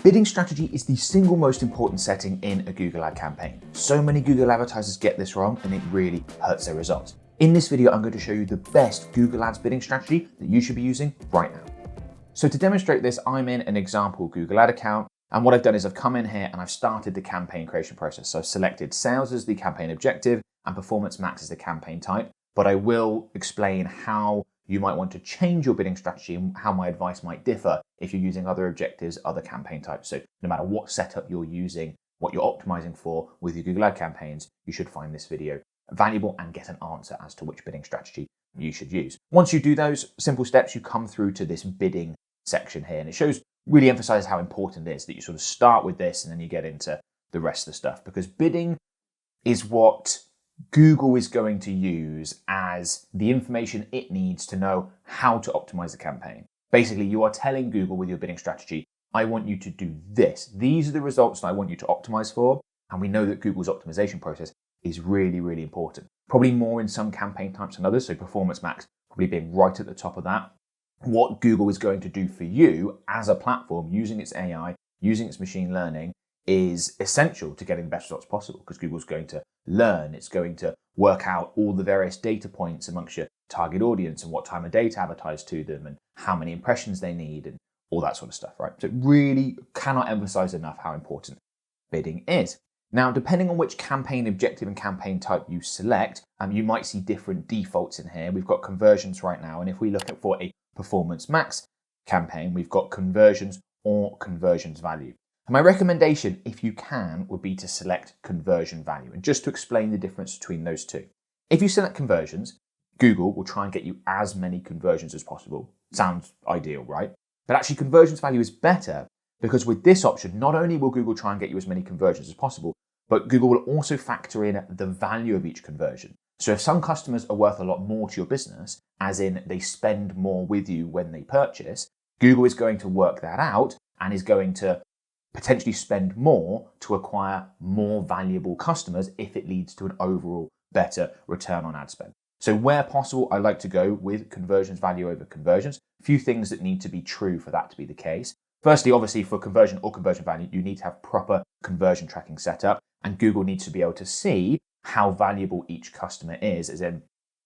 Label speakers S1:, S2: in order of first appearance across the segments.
S1: Bidding strategy is the single most important setting in a Google ad campaign. So many Google advertisers get this wrong and it really hurts their results. In this video, I'm going to show you the best Google Ads bidding strategy that you should be using right now. So to demonstrate this, I'm in an example Google ad account. And what I've done is I've come in here and I've started the campaign creation process. So I've selected sales as the campaign objective and performance max as the campaign type. But I will explain how you might want to change your bidding strategy and how my advice might differ if you're using other objectives, other campaign types. So no matter what setup you're using, what you're optimizing for with your Google ad campaigns, you should find this video valuable and get an answer as to which bidding strategy you should use. Once you do those simple steps, you come through to this bidding section here, and it really emphasizes how important it is that you sort of start with this and then you get into the rest of the stuff, because bidding is what Google is going to use as the information it needs to know how to optimize the campaign. Basically, you are telling Google with your bidding strategy, I want you to do this. These are the results that I want you to optimize for. And we know that Google's optimization process is really, really important. Probably more in some campaign types than others. So performance max probably being right at the top of that. What Google is going to do for you as a platform using its AI, using its machine learning, is essential to getting the best results possible, because Google's going to learn, it's going to work out all the various data points amongst your target audience and what time of day to advertise to them and how many impressions they need and all that sort of stuff, right? So it really cannot emphasize enough how important bidding is. Now, depending on which campaign objective and campaign type you select, you might see different defaults in here. We've got conversions right now, and if we look at for a performance max campaign, we've got conversions or conversions value. And my recommendation, if you can, would be to select conversion value. And just to explain the difference between those two. If you select conversions, Google will try and get you as many conversions as possible. Sounds ideal, right? But actually conversions value is better, because with this option, not only will Google try and get you as many conversions as possible, but Google will also factor in the value of each conversion. So if some customers are worth a lot more to your business, as in they spend more with you when they purchase, Google is going to work that out and is going to potentially spend more to acquire more valuable customers if it leads to an overall better return on ad spend. So where possible, I like to go with conversions value over conversions. A few things that need to be true for that to be the case. Firstly, obviously for conversion or conversion value, you need to have proper conversion tracking set up, and Google needs to be able to see how valuable each customer is, as in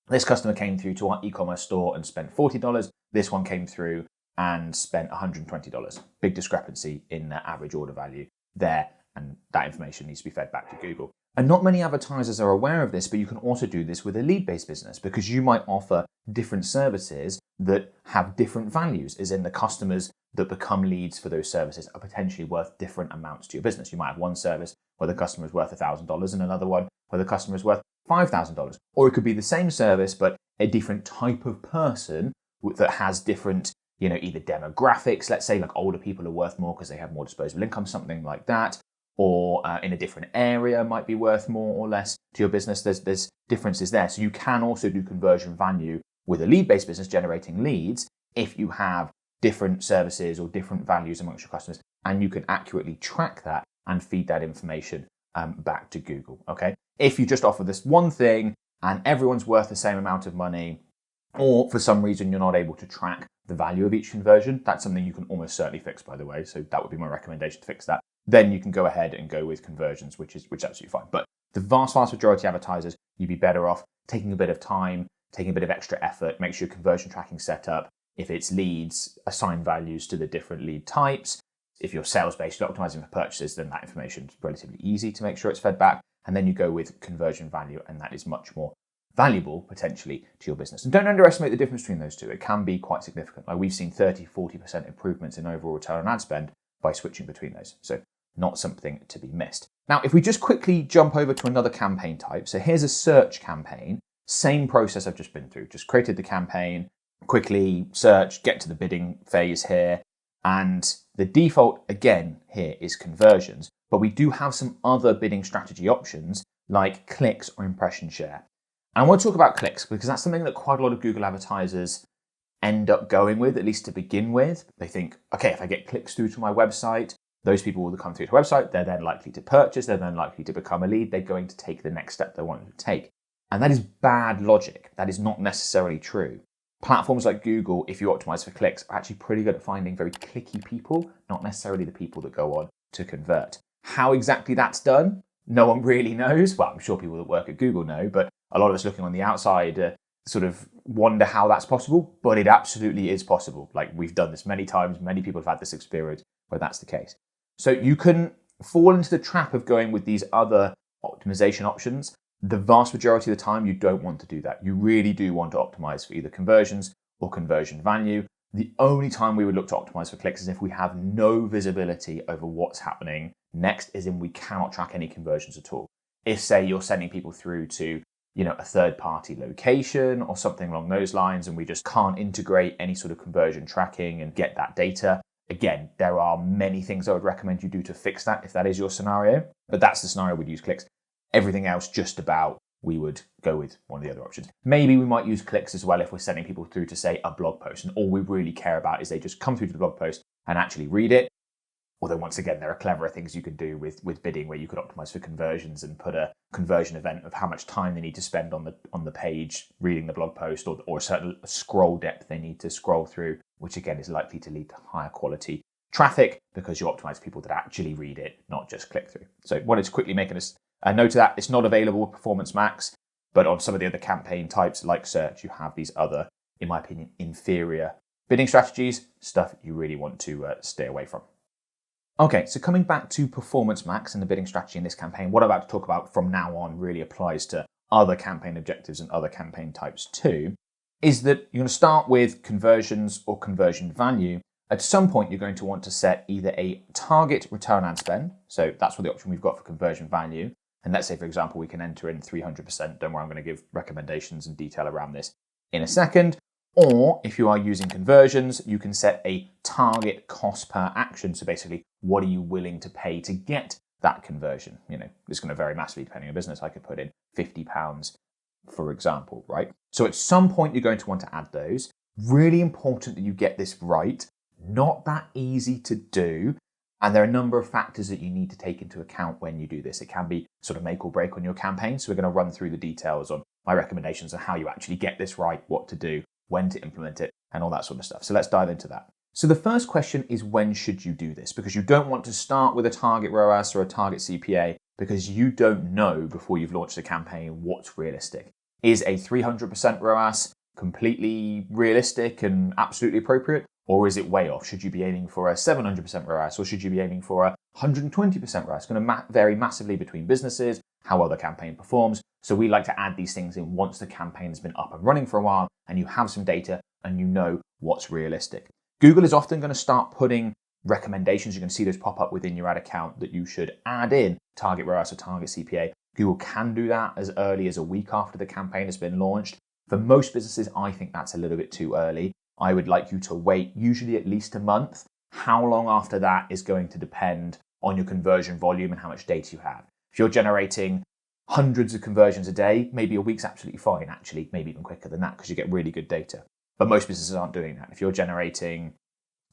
S1: this customer came through to our e-commerce store and spent $40. This one came through and spent $120. Big discrepancy in the average order value there, and that information needs to be fed back to Google. And not many advertisers are aware of this, but you can also do this with a lead-based business, because you might offer different services that have different values, as in the customers that become leads for those services are potentially worth different amounts to your business. You might have one service where the customer is worth $1,000 and another one where the customer is worth $5,000. Or it could be the same service, but a different type of person that has different, either demographics, let's say like older people are worth more because they have more disposable income, something like that, or in a different area might be worth more or less to your business. There's differences there. So you can also do conversion value with a lead-based business generating leads if you have different services or different values amongst your customers, and you can accurately track that and feed that information back to Google, okay? If you just offer this one thing and everyone's worth the same amount of money, or for some reason you're not able to track the value of each conversion, that's something you can almost certainly fix, by the way. So that would be my recommendation to fix that. Then you can go ahead and go with conversions, which is absolutely fine. But the vast majority of advertisers, you'd be better off taking a bit of time, taking a bit of extra effort, make sure your conversion tracking set up. If it's leads, assign values to the different lead types. If you're sales-based, you're optimizing for purchases, then that information is relatively easy to make sure it's fed back. And then you go with conversion value, and that is much more valuable potentially to your business. And don't underestimate the difference between those two. It can be quite significant. Like we've seen 30-40% improvements in overall return on ad spend by switching between those. So not something to be missed. Now, if we just quickly jump over to another campaign type. So here's a search campaign. Same process I've just been through. Just created the campaign, quickly search, get to the bidding phase here. And the default, again, here is conversions. But we do have some other bidding strategy options like clicks or impression share. And I want to talk about clicks because that's something that quite a lot of Google advertisers end up going with, at least to begin with. They think, okay, if I get clicks through to my website, those people will come through to the website, they're then likely to purchase, they're then likely to become a lead, they're going to take the next step they want to take. And that is bad logic. That is not necessarily true. Platforms like Google, if you optimize for clicks, are actually pretty good at finding very clicky people, not necessarily the people that go on to convert. How exactly that's done, no one really knows. Well, I'm sure people that work at Google know, but a lot of us looking on the outside sort of wonder how that's possible, but it absolutely is possible. Like, we've done this many times. Many people have had this experience where that's the case. So you can fall into the trap of going with these other optimization options. The vast majority of the time, you don't want to do that. You really do want to optimize for either conversions or conversion value. The only time we would look to optimize for clicks is if we have no visibility over what's happening next, as in we cannot track any conversions at all. If, say, you're sending people through to a third-party location or something along those lines, and we just can't integrate any sort of conversion tracking and get that data. Again, there are many things I would recommend you do to fix that if that is your scenario, but that's the scenario we'd use clicks. Everything else, just about, we would go with one of the other options. Maybe we might use clicks as well if we're sending people through to, say, a blog post, and all we really care about is they just come through to the blog post and actually read it. Although, once again, there are cleverer things you can do with bidding, where you could optimize for conversions and put a conversion event of how much time they need to spend on the page reading the blog post, or a certain scroll depth they need to scroll through, which again is likely to lead to higher quality traffic because you optimize people that actually read it, not just click through. So wanted to quickly make a note of that. It's not available with Performance Max, but on some of the other campaign types like search, you have these other, in my opinion, inferior bidding strategies, stuff you really want to stay away from. Okay, so coming back to Performance Max and the bidding strategy in this campaign, what I'm about to talk about from now on really applies to other campaign objectives and other campaign types too, is that you're going to start with conversions or conversion value. At some point, you're going to want to set either a target return on ad spend, so that's what the option we've got for conversion value, and let's say, for example, we can enter in 300%. Don't worry, I'm going to give recommendations and detail around this in a second. Or if you are using conversions, you can set a target cost per action. So basically, what are you willing to pay to get that conversion? It's going to vary massively depending on business. I could put in £50, for example, right? So at some point, you're going to want to add those. Really important that you get this right. Not that easy to do. And there are a number of factors that you need to take into account when you do this. It can be sort of make or break on your campaign. So we're going to run through the details on my recommendations on how you actually get this right, what to do, when to implement it, and all that sort of stuff. So let's dive into that. So the first question is, when should you do this? Because you don't want to start with a target ROAS or a target CPA because you don't know before you've launched the campaign what's realistic. Is a 300% ROAS completely realistic and absolutely appropriate? Or is it way off? Should you be aiming for a 700% ROAS, or should you be aiming for a 120% ROAS? It's going to vary massively between businesses, how well the campaign performs. So we like to add these things in once the campaign has been up and running for a while and you have some data and you know what's realistic. Google is often going to start putting recommendations. You can see those pop up within your ad account that you should add in target ROAS or target CPA. Google can do that as early as a week after the campaign has been launched. For most businesses, I think that's a little bit too early. I would like you to wait usually at least a month. How long after that is going to depend on your conversion volume and how much data you have. If you're generating hundreds of conversions a day, maybe a week's absolutely fine, actually, maybe even quicker than that because you get really good data. But most businesses aren't doing that. If you're generating,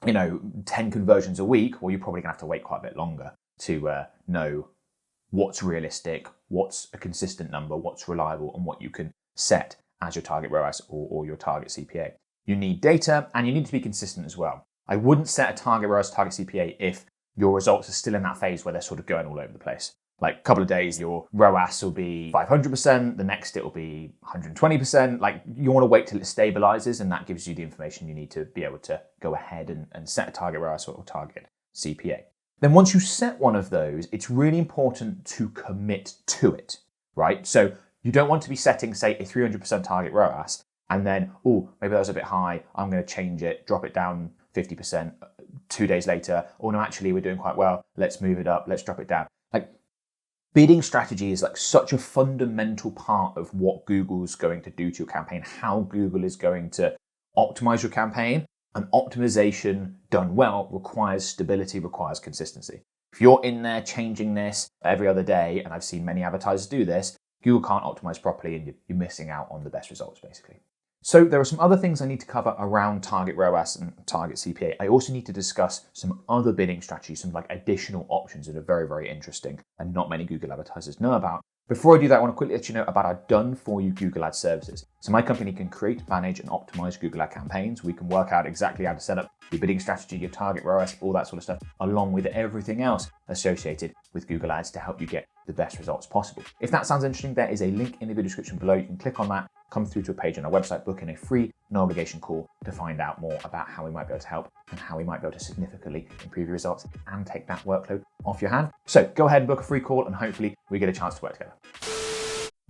S1: 10 conversions a week, well, you're probably going to have to wait quite a bit longer to know what's realistic, what's a consistent number, what's reliable, and what you can set as your target ROAS or your target CPA. You need data and you need to be consistent as well. I wouldn't set a target ROAS, target CPA if your results are still in that phase where they're sort of going all over the place. Like a couple of days, your ROAS will be 500%, the next it will be 120%. Like, you want to wait till it stabilizes, and that gives you the information you need to be able to go ahead and set a target ROAS or target CPA. Then once you set one of those, it's really important to commit to it, right? So you don't want to be setting, say, a 300% target ROAS, and then, maybe that was a bit high, I'm going to change it, drop it down 50%, 2 days later, no, actually, we're doing quite well, let's move it up, let's drop it down. Like, bidding strategy is like such a fundamental part of what Google's going to do to your campaign, how Google is going to optimize your campaign, and optimization done well requires stability, requires consistency. If you're in there changing this every other day, and I've seen many advertisers do this, Google can't optimize properly and you're missing out on the best results, basically. So there are some other things I need to cover around target ROAS and target CPA. I also need to discuss some other bidding strategies, some like additional options that are very, very interesting and not many Google advertisers know about. Before I do that, I want to quickly let you know about our done-for-you Google Ads services. So my company can create, manage, and optimize Google Ad campaigns. We can work out exactly how to set up your bidding strategy, your target ROAS, all that sort of stuff, along with everything else associated with Google Ads to help you get the best results possible. If that sounds interesting, there is a link in the video description below. You can click on that, come through to a page on our website, book in a free, no obligation call to find out more about how we might be able to help and how we might be able to significantly improve your results and take that workload off your hand. So go ahead and book a free call and hopefully we get a chance to work together.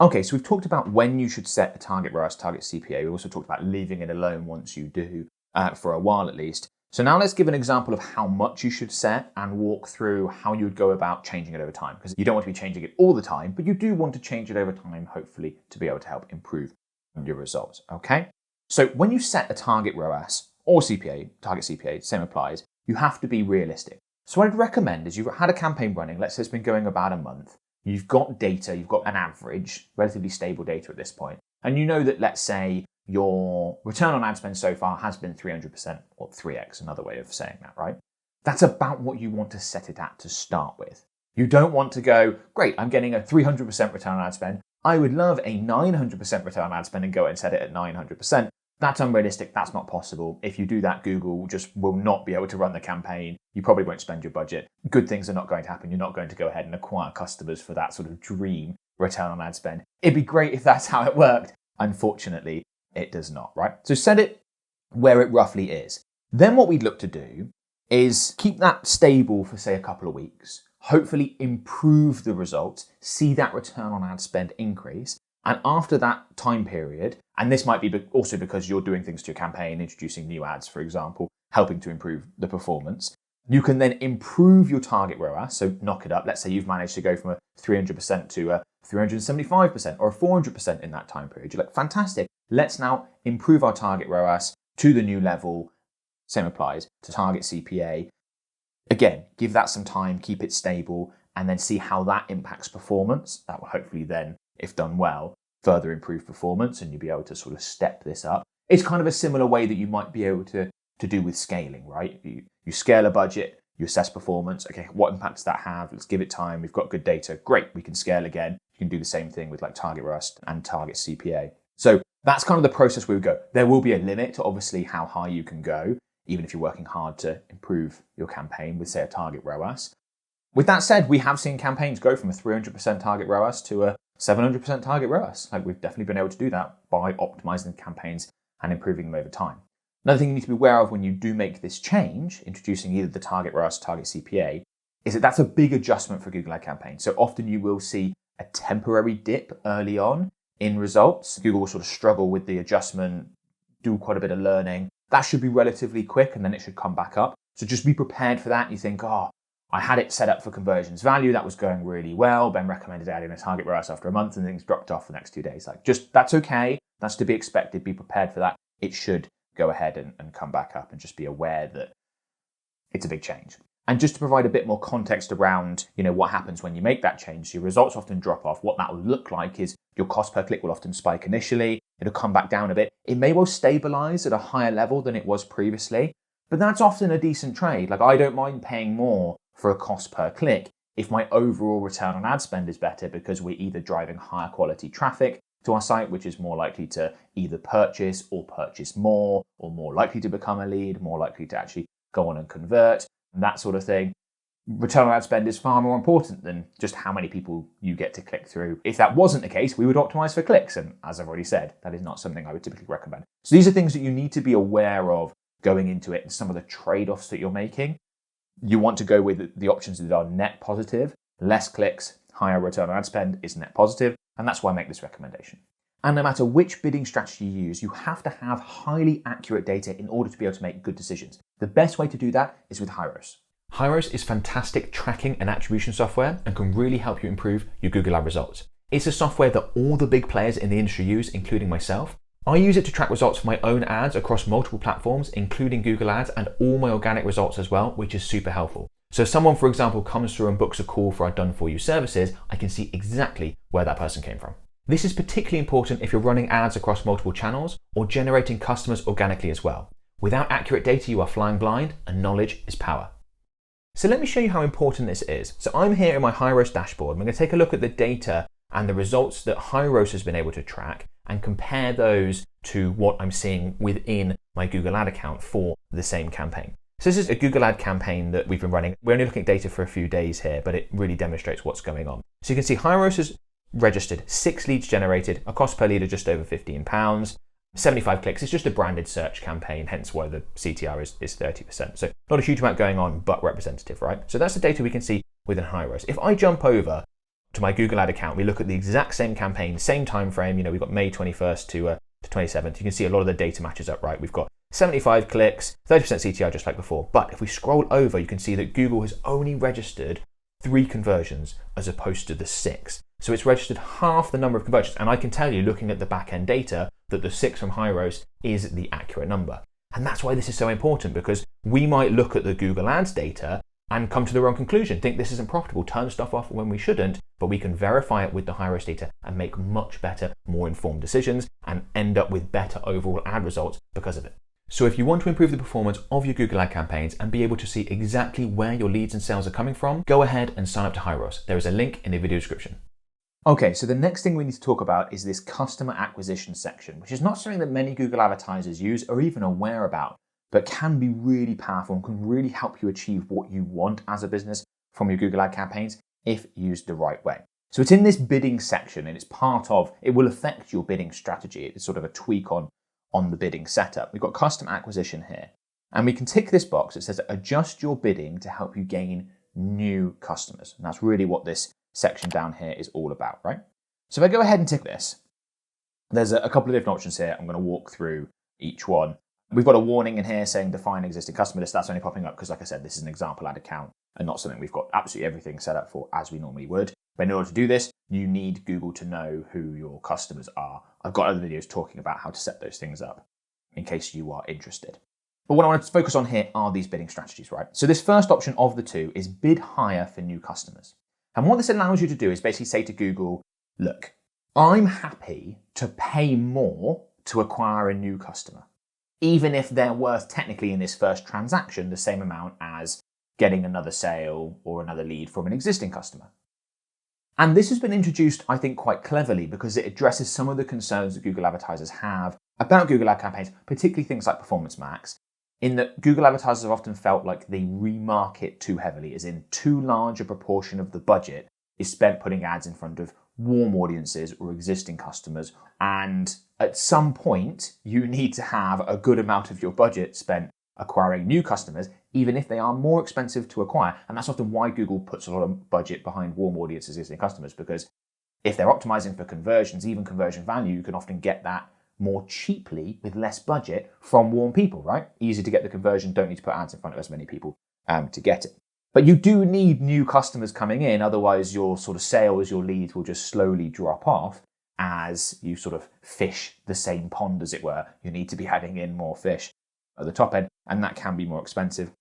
S1: Okay, so we've talked about when you should set a target ROAS, target CPA. We also talked about leaving it alone once you do, for a while at least. So now let's give an example of how much you should set and walk through how you would go about changing it over time. Because you don't want to be changing it all the time, but you do want to change it over time, hopefully, to be able to help improve your results, okay? So when you set a target ROAS or CPA, target CPA, same applies, you have to be realistic. So what I'd recommend is you've had a campaign running, let's say it's been going about a month, you've got data, you've got an average, relatively stable data at this point, and you know that, let's say, your return on ad spend so far has been 300%, or 3x, another way of saying that, right? That's about what you want to set it at to start with. You don't want to go, great, I'm getting a 300% return on ad spend. I would love a 900% return on ad spend and go and set it at 900%. That's unrealistic, that's not possible. If you do that, Google just will not be able to run the campaign. You probably won't spend your budget. Good things are not going to happen. You're not going to go ahead and acquire customers for that sort of dream return on ad spend. It'd be great if that's how it worked. Unfortunately, it does not, right? So set it where it roughly is. Then what we'd look to do is keep that stable for, say, a couple of weeks, hopefully improve the results, see that return on ad spend increase. And after that time period, and this might be also because you're doing things to your campaign, introducing new ads, for example, helping to improve the performance, you can then improve your target ROAS, so knock it up. Let's say you've managed to go from a 300% to a 375% or a 400% in that time period. You're like, fantastic. Let's now improve our target ROAS to the new level. Same applies to target CPA. Again, give that some time, keep it stable, and then see how that impacts performance. That will hopefully then, if done well, further improve performance and you'll be able to sort of step this up. It's kind of a similar way that you might be able to do with scaling, right? You scale a budget, you assess performance. Okay, what impact does that have? Let's give it time. We've got good data. Great, we can scale again. You can do the same thing with like target ROAS and target CPA. So that's kind of the process we would go. There will be a limit to obviously how high you can go, even if you're working hard to improve your campaign with, say, a target ROAS. With that said, we have seen campaigns go from a 300% target ROAS to a 700% target ROAS. Like, we've definitely been able to do that by optimizing campaigns and improving them over time. Another thing you need to be aware of when you do make this change, introducing either the target ROAS or target CPA, is that that's a big adjustment for Google Ad campaigns. So often you will see a temporary dip early on in results. Google will sort of struggle with the adjustment, do quite a bit of learning. That should be relatively quick and then it should come back up. So just be prepared for that. You think, oh, I had it set up for conversions value. That was going really well. Ben recommended adding a target ROAS after a month and things dropped off the next 2 days. Like, just, that's okay. That's to be expected. Be prepared for that. It should go ahead and come back up, and just be aware that it's a big change. And just to provide a bit more context around, what happens when you make that change, your results often drop off. What that will look like is your cost per click will often spike initially. It'll come back down a bit. It may well stabilize at a higher level than it was previously, but that's often a decent trade. Like, I don't mind paying more for a cost per click if my overall return on ad spend is better, because we're either driving higher quality traffic to our site, which is more likely to either purchase or purchase more, or more likely to become a lead, more likely to actually go on and convert, and that sort of thing. Return on ad spend is far more important than just how many people you get to click through. If that wasn't the case, we would optimize for clicks. And as I've already said, that is not something I would typically recommend. So these are things that you need to be aware of going into it, and some of the trade-offs that you're making. You want to go with the options that are net positive. Less clicks, higher return on ad spend is net positive. And that's why I make this recommendation. And no matter which bidding strategy you use, you have to have highly accurate data in order to be able to make good decisions. The best way to do that is with Hyros. Hyros is fantastic tracking and attribution software and can really help you improve your Google Ad results. It's a software that all the big players in the industry use, including myself. I use it to track results for my own ads across multiple platforms, including Google Ads, and all my organic results as well, which is super helpful. So if someone, for example, comes through and books a call for our done-for-you services, I can see exactly where that person came from. This is particularly important if you're running ads across multiple channels or generating customers organically as well. Without accurate data, you are flying blind, and knowledge is power. So let me show you how important this is. So I'm here in my Hyros dashboard. I'm going to take a look at the data and the results that Hyros has been able to track and compare those to what I'm seeing within my Google Ad account for the same campaign. So this is a Google Ad campaign that we've been running. We're only looking at data for a few days here, but it really demonstrates what's going on. So you can see Hyros has registered 6 leads generated, a cost per lead of just over £15, 75 clicks. It's just a branded search campaign, hence why the CTR is 30%. So not a huge amount going on, but representative, right? So that's the data we can see within Hyros. If I jump over to my Google Ad account, we look at the exact same campaign, same time frame. We've got May 21st to 27th. You can see a lot of the data matches up, right? We've got 75 clicks, 30% CTR just like before. But if we scroll over, you can see that Google has only registered 3 conversions as opposed to the 6. So it's registered half the number of conversions. And I can tell you, looking at the back-end data, that the 6 from Hyros is the accurate number. And that's why this is so important, because we might look at the Google Ads data and come to the wrong conclusion, think this isn't profitable, turn stuff off when we shouldn't, but we can verify it with the Hyros data and make much better, more informed decisions and end up with better overall ad results because of it. So if you want to improve the performance of your Google Ad campaigns and be able to see exactly where your leads and sales are coming from, go ahead and sign up to Hyros. There is a link in the video description. Okay, so the next thing we need to talk about is this customer acquisition section, which is not something that many Google advertisers use or even aware about, but can be really powerful and can really help you achieve what you want as a business from your Google Ad campaigns if used the right way. So it's in this bidding section, and it's part of, it will affect your bidding strategy. It's sort of a tweak on the bidding setup. We've got custom acquisition here, and we can tick this box that says adjust your bidding to help you gain new customers. And that's really what this section down here is all about, right? So if I go ahead and tick this, there's a couple of different options here. I'm going to walk through each one. We've got a warning in here saying define existing customer list. That's only popping up because, like I said, this is an example ad account and not something we've got absolutely everything set up for as we normally would. But in order to do this, you need Google to know who your customers are. I've got other videos talking about how to set those things up in case you are interested. But what I want to focus on here are these bidding strategies, right? So this first option of the two is bid higher for new customers. And what this allows you to do is basically say to Google, look, I'm happy to pay more to acquire a new customer, even if they're worth technically in this first transaction the same amount as getting another sale or another lead from an existing customer. And this has been introduced, I think, quite cleverly because it addresses some of the concerns that Google advertisers have about Google Ad campaigns, particularly things like Performance Max, in that Google advertisers have often felt like they remarket too heavily, as in too large a proportion of the budget is spent putting ads in front of warm audiences or existing customers. And at some point, you need to have a good amount of your budget spent acquiring new customers, even if they are more expensive to acquire. And that's often why Google puts a lot of budget behind warm audiences, existing customers, because if they're optimizing for conversions, even conversion value, you can often get that more cheaply with less budget from warm people, right? Easy to get the conversion, don't need to put ads in front of as many people to get it. But you do need new customers coming in, otherwise your sort of sales, your leads will just slowly drop off as you sort of fish the same pond, as it were. You need to be adding in more fish at the top end, and that can be more expensive.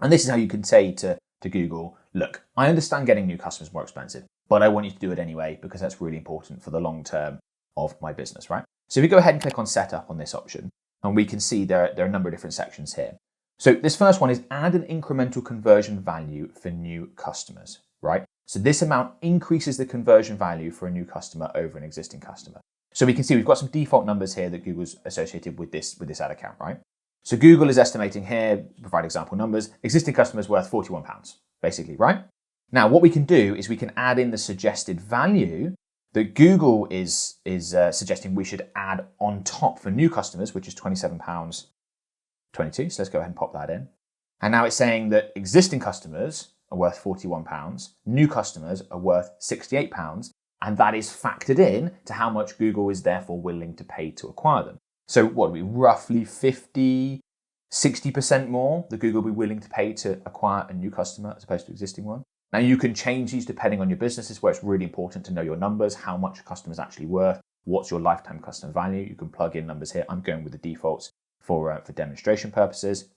S1: And this is how you can say to Google, look, I understand getting new customers more expensive, but I want you to do it anyway because that's really important for the long term of my business, right? So if we go ahead and click on setup on this option, and we can see there are a number of different sections here. So this first one is add an incremental conversion value for new customers, right? So this amount increases the conversion value for a new customer over an existing customer. So we can see we've got some default numbers here that Google's associated with this ad account, right? So Google is estimating here, provide example numbers, existing customers worth £41, basically, right? Now what we can do is we can add in the suggested value that Google is suggesting we should add on top for new customers, which is £27.22. So let's go ahead and pop that in. And now it's saying that existing customers are worth £41, new customers are worth £68, and that is factored in to how much Google is therefore willing to pay to acquire them. So what are we, roughly 50, 60% more that Google will be willing to pay to acquire a new customer as opposed to existing one? Now you can change these depending on your business. This is where it's really important to know your numbers, how much a customer is actually worth, what's your lifetime customer value. You can plug in numbers here. I'm going with the defaults for demonstration purposes.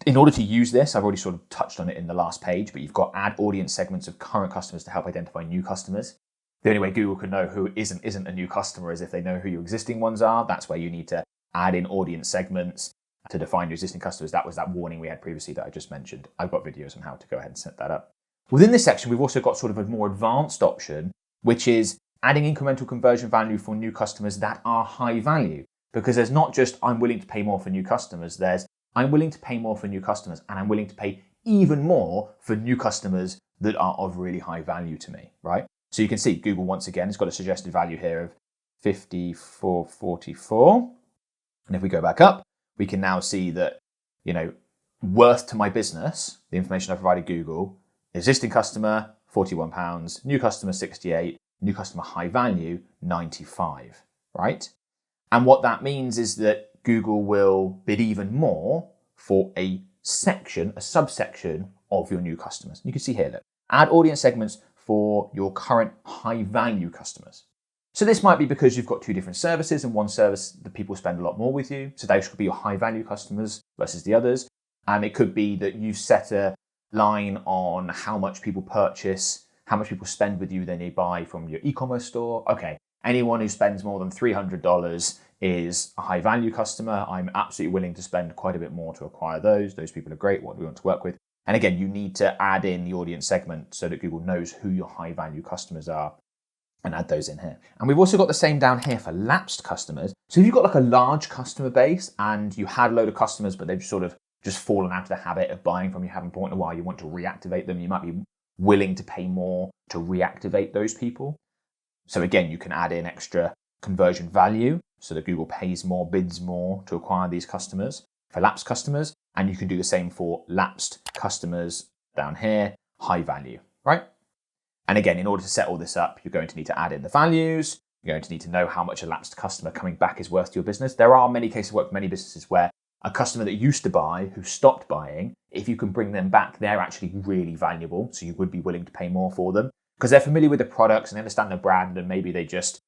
S1: In order to use this, I've already sort of touched on it in the last page, but you've got add audience segments of current customers to help identify new customers. The only way Google can know who isn't a new customer is if they know who your existing ones are. That's where you need to add in audience segments to define your existing customers. That was that warning we had previously that I just mentioned. I've got videos on how to go ahead and set that up. Within this section, we've also got sort of a more advanced option, which is adding incremental conversion value for new customers that are high value. Because there's not just I'm willing to pay more for new customers, there's I'm willing to pay more for new customers and I'm willing to pay even more for new customers that are of really high value to me, right? So you can see Google once again has got a suggested value here of 54.44. And if we go back up, we can now see that, worth to my business, the information I provided Google, existing customer, £41, new customer, 68, new customer high value, 95, right? And what that means is that Google will bid even more for a subsection of your new customers. You can see here, look, add audience segments for your current high value customers. So this might be because you've got two different services and one service that people spend a lot more with you. So those could be your high value customers versus the others. And it could be that you've set a line on how much people purchase, how much people spend with you, then they buy from your e-commerce store. Okay, anyone who spends more than $300 is a high value customer. I'm absolutely willing to spend quite a bit more to acquire those. Those people are great. What do we want to work with? And again, you need to add in the audience segment so that Google knows who your high value customers are and add those in here. And we've also got the same down here for lapsed customers. So if you've got like a large customer base and you had a load of customers, but they've sort of just fallen out of the habit of buying from you, haven't bought in a while, you want to reactivate them, you might be willing to pay more to reactivate those people. So again, you can add in extra conversion value so that Google pays more, bids more to acquire these customers for lapsed customers. And you can do the same for lapsed customers down here, high value, right? And again, in order to set all this up, you're going to need to add in the values. You're going to need to know how much a lapsed customer coming back is worth to your business. There are many cases of work for many businesses where a customer that used to buy, who stopped buying, if you can bring them back, they're actually really valuable. So you would be willing to pay more for them because they're familiar with the products and they understand the brand, and maybe they just,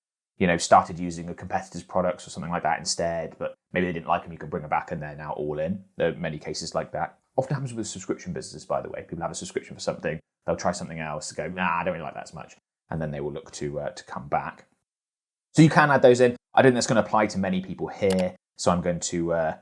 S1: started using a competitor's products or something like that instead, but maybe they didn't like them. You can bring them back and they're now all in. There are many cases like that. Often happens with subscription businesses, by the way. People have a subscription for something, they'll try something else, go, I don't really like that as much. And then they will look to come back. So you can add those in. I don't think that's going to apply to many people here. So I'm going to,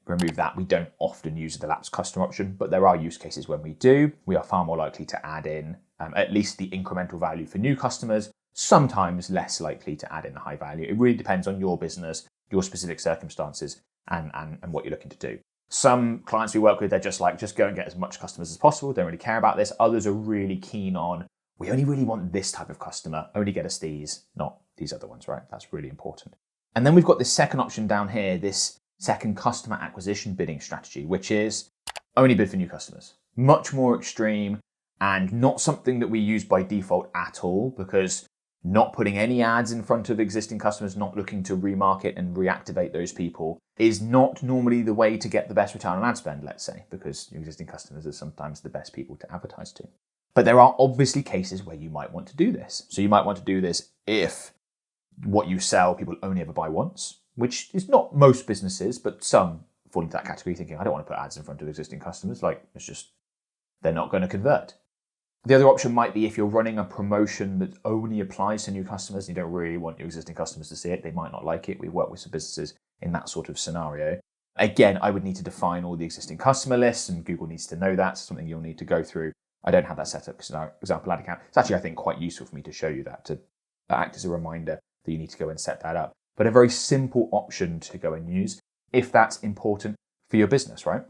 S1: remove that. We don't often use the lapsed customer option, but there are use cases when we do. We are far more likely to add in at least the incremental value for new customers, sometimes less likely to add in the high value. It really depends on your business, your specific circumstances, and what you're looking to do. Some clients we work with, they're just go and get as much customers as possible, don't really care about this. Others are really keen on, we only really want this type of customer, only get us these, not these other ones, right? That's really important. And then we've got this second option down here, this second customer acquisition bidding strategy, which is only bid for new customers. Much more extreme and not something that we use by default at all, because not putting any ads in front of existing customers, not looking to remarket and reactivate those people is not normally the way to get the best return on ad spend, let's say, because your existing customers are sometimes the best people to advertise to. But there are obviously cases where you might want to do this. So you might want to do this if what you sell people only ever buy once, which is not most businesses, but some fall into that category thinking, I don't want to put ads in front of existing customers. They're not going to convert. The other option might be if you're running a promotion that only applies to new customers and you don't really want your existing customers to see it, they might not like it. We work with some businesses in that sort of scenario. Again, I would need to define all the existing customer lists and Google needs to know that. It's something you'll need to go through. I don't have that set up because in our example ad account, it's actually, I think, quite useful for me to show you that, to act as a reminder that you need to go and set that up. But a very simple option to go and use if that's important for your business, right?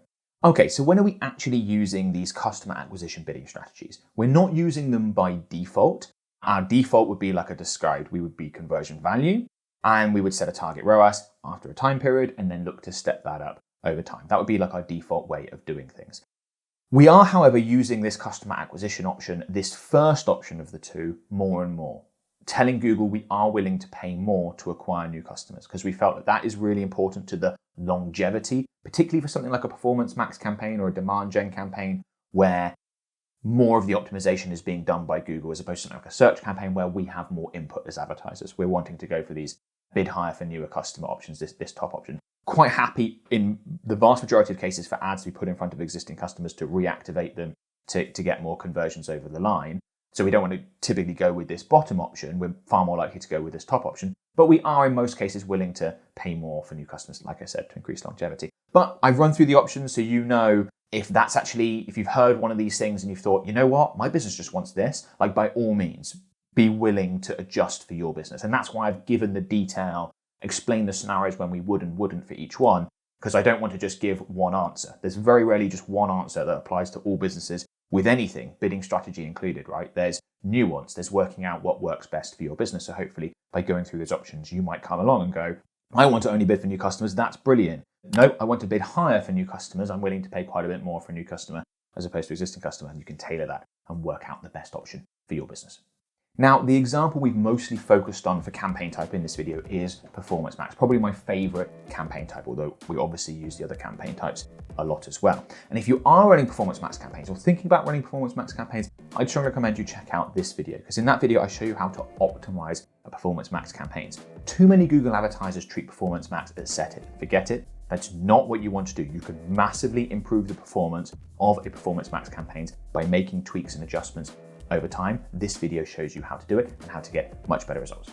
S1: Okay, so when are we actually using these customer acquisition bidding strategies? We're not using them by default. Our default would be like I described. We would be conversion value and we would set a target ROAS after a time period and then look to step that up over time. That would be like our default way of doing things. We are, however, using this customer acquisition option, this first option of the two, more and more, telling Google we are willing to pay more to acquire new customers because we felt that that is really important to the longevity, particularly for something like a performance max campaign or a demand gen campaign where more of the optimization is being done by Google as opposed to something like a search campaign where we have more input as advertisers. We're wanting to go for these bid higher for newer customer options, this top option. Quite happy in the vast majority of cases for ads to be put in front of existing customers to reactivate them to get more conversions over the line. So we don't want to typically go with this bottom option. We're far more likely to go with this top option. But we are in most cases willing to pay more for new customers, like I said, to increase longevity. But I've run through the options so you know if you've heard one of these things and you've thought, you know what, my business just wants this, like by all means, be willing to adjust for your business. And that's why I've given the detail, explained the scenarios when we would and wouldn't for each one, because I don't want to just give one answer. There's very rarely just one answer that applies to all businesses with anything, bidding strategy included, right? There's nuance, there's working out what works best for your business. So hopefully by going through those options, you might come along and go, I want to only bid for new customers. That's brilliant. No, I want to bid higher for new customers. I'm willing to pay quite a bit more for a new customer as opposed to existing customer. And you can tailor that and work out the best option for your business. Now, the example we've mostly focused on for campaign type in this video is Performance Max, probably my favorite campaign type, although we obviously use the other campaign types a lot as well. And if you are running Performance Max campaigns or thinking about running Performance Max campaigns, I'd strongly recommend you check out this video, because in that video, I show you how to optimize a Performance Max campaigns. Too many Google advertisers treat Performance Max as set it, forget it. That's not what you want to do. You can massively improve the performance of a Performance Max campaigns by making tweaks and adjustments over time. This video shows you how to do it and how to get much better results.